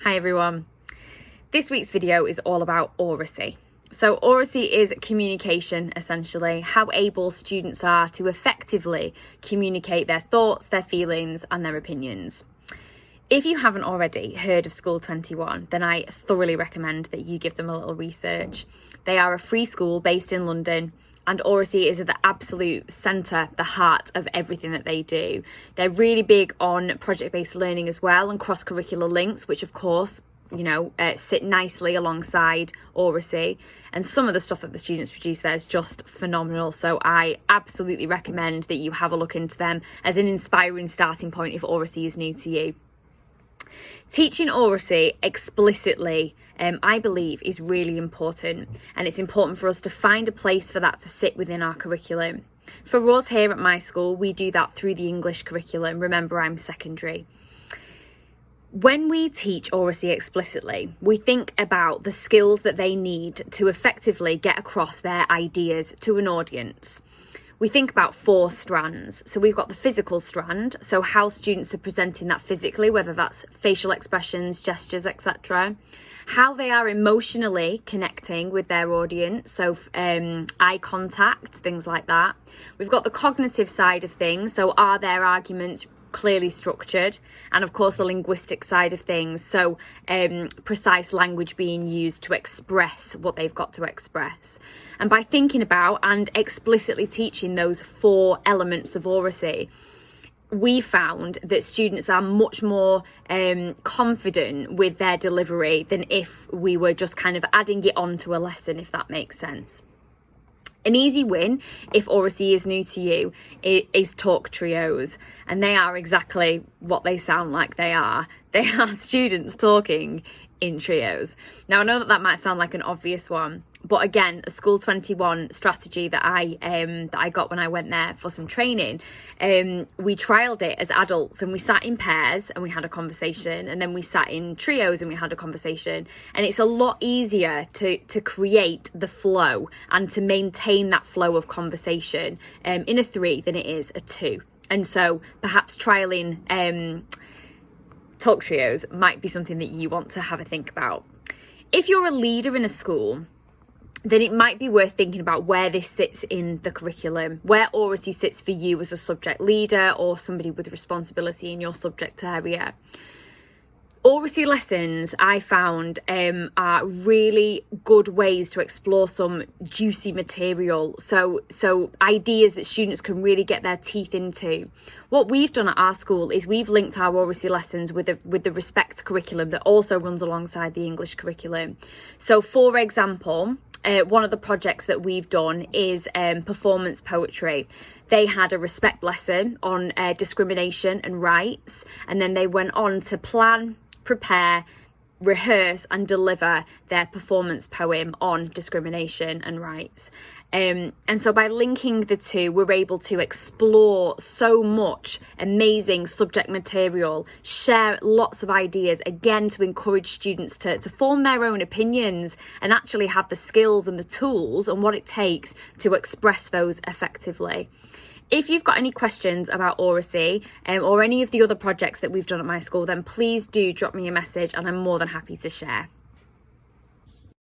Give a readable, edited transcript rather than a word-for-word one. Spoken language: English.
Hi everyone. This week's video is all about Oracy. So Oracy is communication, essentially, how able students are to effectively communicate their thoughts, their feelings and their opinions. If you haven't already heard of School 21, then I thoroughly recommend that you give them a little research. They are a free school based in London, and Oracy is at the absolute centre, the heart of everything that they do. They're really big on project-based learning as well, and cross-curricular links, which of course, sit nicely alongside Oracy. And some of the stuff that the students produce there is just phenomenal. So I absolutely recommend that you have a look into them as an inspiring starting point if Oracy is new to you. Teaching Oracy explicitly, I believe, is really important, and it's important for us to find a place for that to sit within our curriculum. For us here at my school, we do that through the English curriculum. Remember, I'm secondary. When we teach Oracy explicitly, we think about the skills that they need to effectively get across their ideas to an audience. We think about 4 strands. So we've got the physical strand, so how students are presenting that physically, whether that's facial expressions, gestures, etc. How they are emotionally connecting with their audience, so eye contact, things like that. We've got the cognitive side of things, so are their arguments clearly structured, and of course the linguistic side of things, so precise language being used to express what they've got to express. And by thinking about and explicitly teaching those 4 elements of Oracy, we found that students are much more confident with their delivery than if we were just kind of adding it on to a lesson, if that makes sense. An easy win, if Oracy is new to you, is talk trios, and they are exactly what they sound like they are. They are students talking in trios. Now, I know that might sound like an obvious one, but again, a School 21 strategy that I got when I went there for some training, we trialled it as adults, and we sat in pairs and we had a conversation, and then we sat in trios and we had a conversation, and it's a lot easier to create the flow and to maintain that flow of conversation in a 3 than it is a 2. And so perhaps trialling talk trios might be something that you want to have a think about. If you're a leader in a school, then it might be worth thinking about where this sits in the curriculum, where Oracy sits for you as a subject leader or somebody with responsibility in your subject area. Oracy lessons, I found, are really good ways to explore some juicy material, so ideas that students can really get their teeth into. What we've done at our school is we've linked our Oracy lessons with the Respect curriculum that also runs alongside the English curriculum. So, for example, one of the projects that we've done is performance poetry. They had a respect lesson on discrimination and rights, and then they went on to plan, prepare, rehearse and deliver their performance poem on discrimination and rights. And so by linking the 2, we're able to explore so much amazing subject material, share lots of ideas, again, to encourage students to form their own opinions and actually have the skills and the tools and what it takes to express those effectively. If you've got any questions about Oracy or any of the other projects that we've done at my school, then please do drop me a message and I'm more than happy to share.